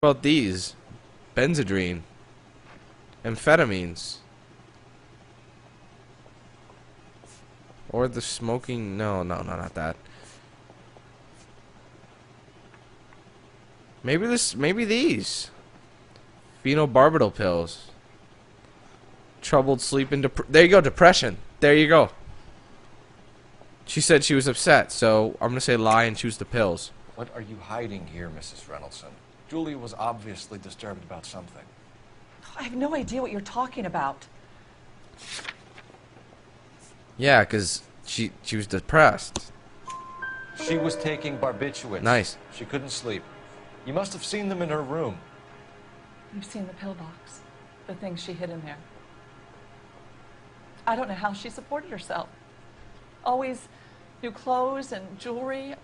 What about these? Benzodrine. Amphetamines. Or the smoking... No, not that. Maybe these. Phenobarbital pills. Troubled sleep and there you go, depression. There you go. She said she was upset, so I'm gonna say lie and choose the pills. What are you hiding here, Mrs. Reynolds? Julia was obviously disturbed about something. I have no idea what you're talking about. Yeah, cause she was depressed. She was taking barbiturates. Nice. She couldn't sleep. You must have seen them in her room. You've seen the pillbox, the things she hid in there. I don't know how she supported herself. Always new clothes and jewelry.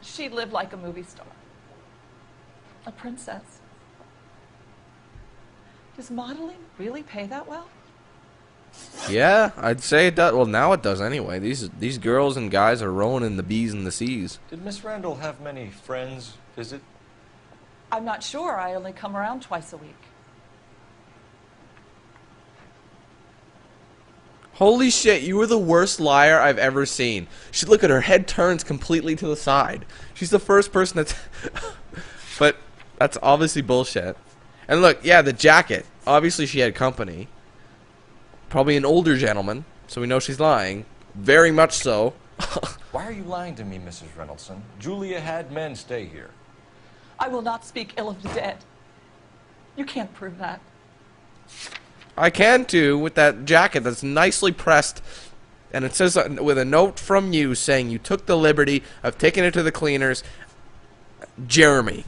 She lived like a movie star. A princess. Does modeling really pay that well? Yeah, I'd say it does. Well, now it does anyway. These girls and guys are rowing in the B's and the C's. Did Miss Randall have many friends visit? I'm not sure. I only come around twice a week. Holy shit, you were the worst liar I've ever seen. She look at her head turns completely to the side. She's the first person that's but that's obviously bullshit. And look, yeah, the jacket. Obviously she had company. Probably an older gentleman, so we know she's lying. Very much so. Why are you lying to me, Mrs. Reynolds? Julia had men stay here. I will not speak ill of the dead. You can't prove that. I can too, with that jacket that's nicely pressed, and it says with a note from you saying you took the liberty of taking it to the cleaners. Jeremy.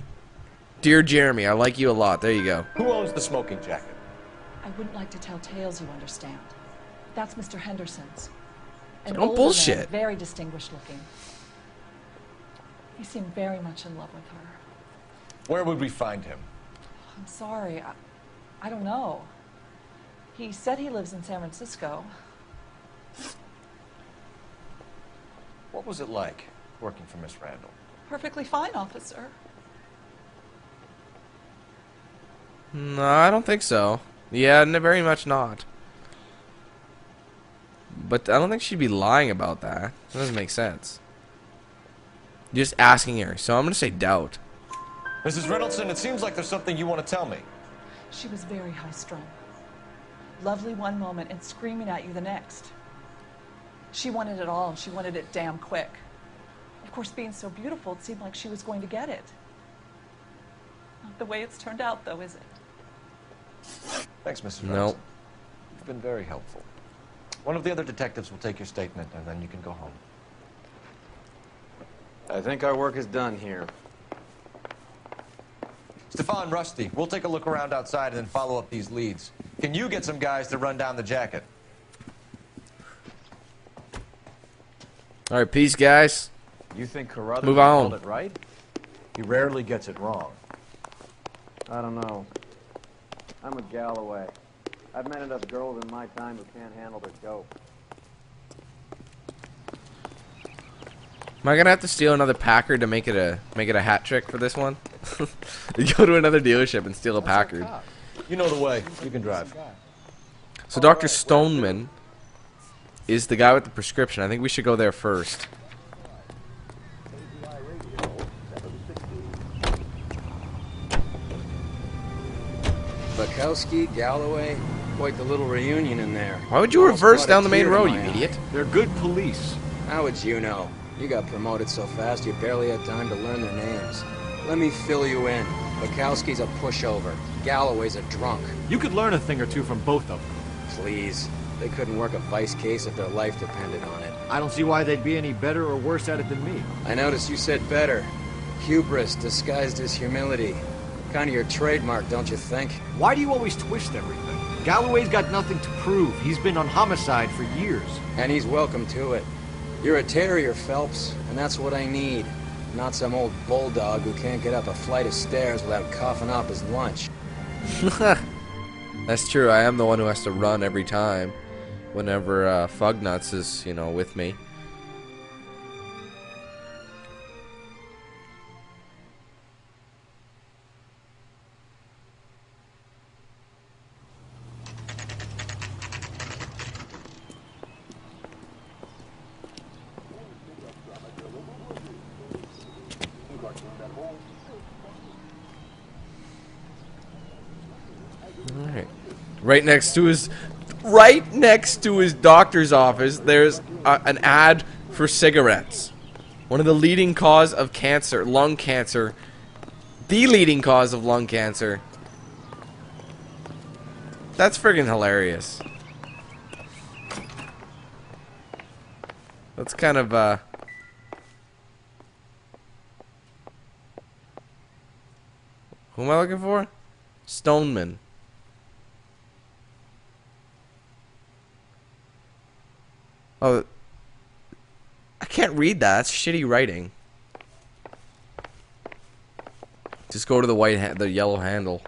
Dear Jeremy, I like you a lot. There you go. Who owns the smoking jacket? I wouldn't like to tell tales, you understand. That's Mr. Henderson's. An Don't older bullshit. man, very distinguished looking. He seemed very much in love with her. Where would we find him? I'm sorry, I don't know. He said he lives in San Francisco. What was it like working for Miss Randall? Perfectly fine, officer. No, I don't think so. Yeah, very much not. But I don't think she'd be lying about that. That doesn't make sense. You're just asking her, so I'm going to say doubt. Mrs. Reynolds, it seems like there's something you want to tell me. She was very high-strung. Lovely one moment and screaming at you the next. She wanted it all, and she wanted it damn quick. Of course, being so beautiful, it seemed like she was going to get it. Not the way it's turned out, though, is it? Thanks, Mrs. Reynolds. Nope. You've been very helpful. One of the other detectives will take your statement, and then you can go home. I think our work is done here. Stefan, Rusty, we'll take a look around outside and then follow up these leads. Can you get some guys to run down the jacket? Alright, peace, guys. You think Carruthers Move on. held it right? He rarely gets it wrong. I don't know. I'm a Galloway. I've met enough girls in my time who can't handle their dope. Am I gonna have to steal another Packard to make it a hat trick for this one? You go to another dealership and steal a Packard. You know the way. You can drive. So Dr. Stoneman is the guy with the prescription. I think we should go there first. Bukowski, Galloway, quite the little reunion in there. Why would you Almost reverse brought a down the main tear to road, my you eye. idiot? They're good police. How would you know? You got promoted so fast you barely had time to learn their names. Let me fill you in. Bukowski's a pushover. Galloway's a drunk. You could learn a thing or two from both of them. Please. They couldn't work a vice case if their life depended on it. I don't see why they'd be any better or worse at it than me. I noticed you said better. Hubris disguised as humility. Kind of your trademark, don't you think? Why do you always twist everything? Galloway's got nothing to prove. He's been on homicide for years. And he's welcome to it. You're a terrier, Phelps, and that's what I need. Not some old bulldog who can't get up a flight of stairs without coughing up his lunch. That's true. I am the one who has to run every time whenever Fugnuts is, you know, with me. Alright. Right next to his doctor's office, there's an ad for cigarettes. One of the leading cause of cancer, lung cancer. The leading cause of lung cancer. That's friggin' hilarious. That's kind of, who am I looking for? Stoneman. Oh, I can't read that. That's shitty writing. Just go to the yellow handle.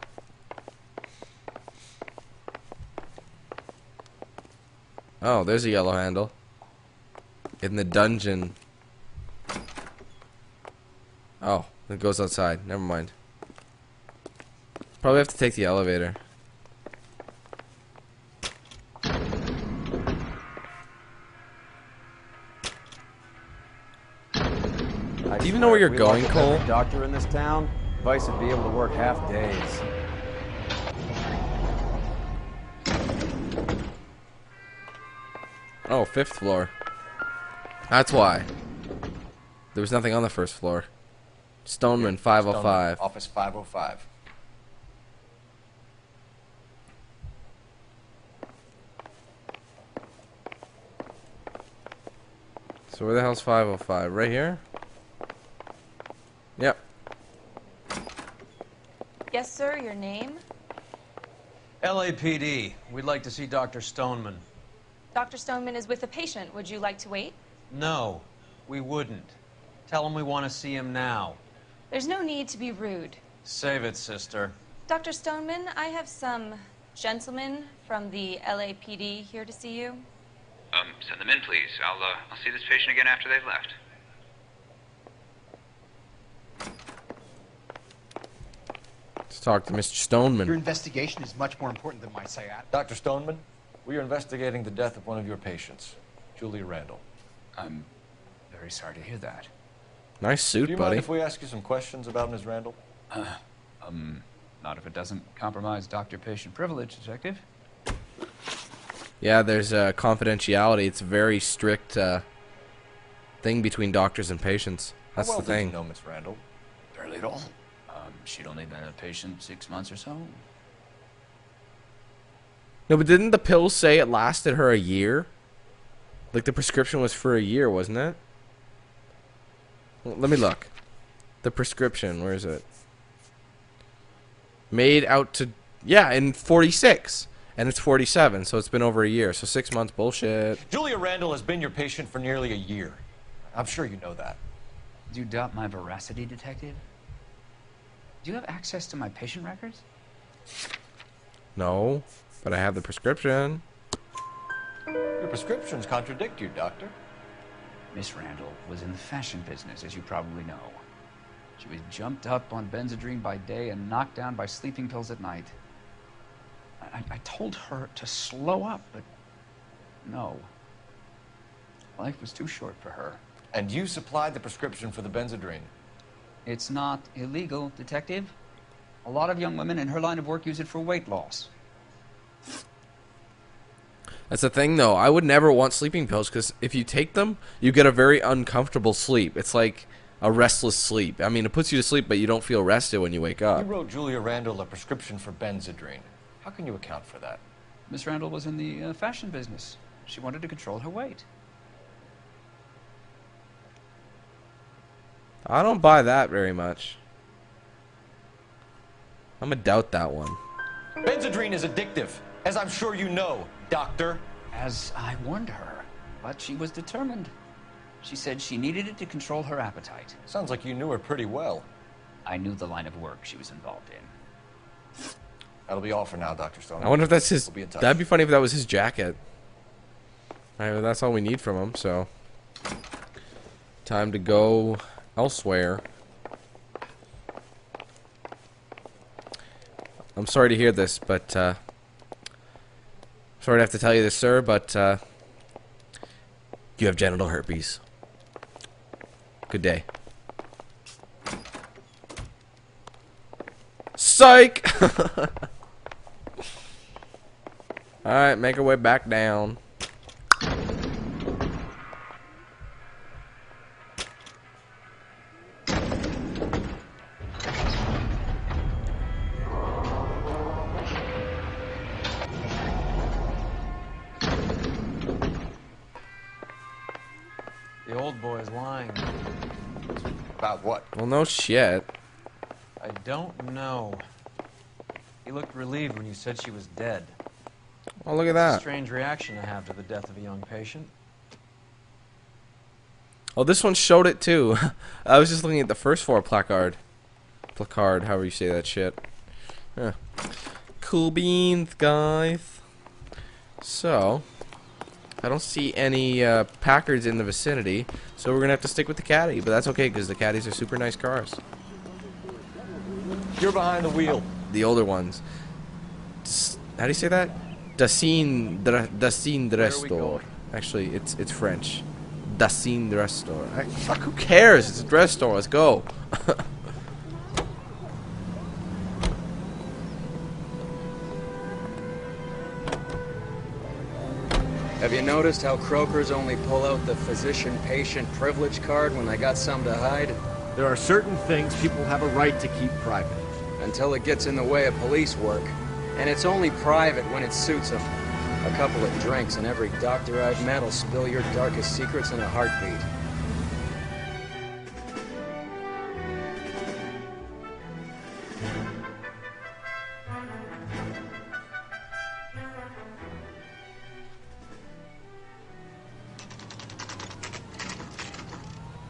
Oh, there's a yellow handle. In the dungeon. Oh, it goes outside. Never mind. Probably have to take the elevator. Do you even know where you're going, Cole? Doctor in this town, Vice would be able to work half days. Oh, 5th floor. That's why. There was nothing on the 1st floor. Stoneman, 505. Stoneman, office 505. So where the hell's 505? Right here? Yep. Yes, sir, your name? LAPD. We'd like to see Dr. Stoneman. Dr. Stoneman is with a patient. Would you like to wait? No, we wouldn't. Tell him we want to see him now. There's no need to be rude. Save it, sister. Dr. Stoneman, I have some gentlemen from the LAPD here to see you. Send them in, please. I'll see this patient again after they've left. Let's talk to Mr. Stoneman. Your investigation is much more important than my sciatica. Dr. Stoneman, we are investigating the death of one of your patients, Julia Randall. I'm very sorry to hear that. Nice suit, Do you buddy. mind if we ask you some questions about Ms. Randall? Not if it doesn't compromise doctor-patient privilege, Detective. Yeah, there's confidentiality. It's a very strict thing between doctors and patients. That's How well the thing. did you know Ms. Randall? Barely at all. She'd only been a patient 6 months or so. No, but didn't the pill say it lasted her a year? Like the prescription was for a year, wasn't it? Well, let me look. The prescription, where is it? Made out to, yeah, in 46. And it's 47, so it's been over a year. So 6 months, bullshit. Julia Randall has been your patient for nearly a year. I'm sure you know that. Do you doubt my veracity, Detective? Do you have access to my patient records? No, but I have the prescription. Your prescriptions contradict you, Doctor. Miss Randall was in the fashion business, as you probably know. She was jumped up on Benzedrine by day and knocked down by sleeping pills at night. I told her to slow up, but no. Life was too short for her. And you supplied the prescription for the Benzedrine. It's not illegal, Detective. A lot of young women in her line of work use it for weight loss. That's the thing, though. I would never want sleeping pills because if you take them, you get a very uncomfortable sleep. It's like a restless sleep. I mean, it puts you to sleep, but you don't feel rested when you wake You up. wrote Julia Randall a prescription for Benzedrine. How can you account for that? Miss Randall was in the fashion business. She wanted to control her weight. I don't buy that very much. I'm gonna doubt that one. Benzedrine is addictive, as I'm sure you know, Doctor. As I warned her, but she was determined. She said she needed it to control her appetite. Sounds like you knew her pretty well. I knew the line of work she was involved in. That'll be all for now, Dr. Stone. I wonder if that's his. We'll be in touch. That'd be funny if that was his jacket. Alright, well, that's all we need from him, so. Time to go elsewhere. I'm sorry to hear this, but, sorry to have to tell you this, sir, but, you have genital herpes. Good day. Psych! Alright, make our way back down. The old boy's lying. About what? Well, no shit. I don't know. He looked relieved when you said she was dead. Oh, look at It's a that. strange reaction to have to the death of a young patient. Oh, this one showed it too. I was just looking at the first floor placard. Placard, however you say that shit. Yeah. Cool beans, guys. So, I don't see any Packards in the vicinity, so we're gonna have to stick with the Caddy. But that's okay, because the Caddies are super nice cars. You're behind the wheel. The older ones. How do you say that? Dacian Drestor. Actually, it's French. Dacian Drestor. Fuck, who cares? It's a dress store. Let's go. Have you noticed how croakers only pull out the physician-patient privilege card when they got something to hide? There are certain things people have a right to keep private. Until it gets in the way of police work. And it's only private when it suits them. A couple of drinks and every doctor I've met will spill your darkest secrets in a heartbeat.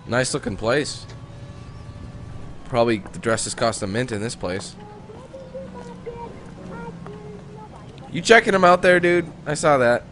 Nice looking place. Probably the dresses cost a mint in this place. You checking them out there, dude? I saw that.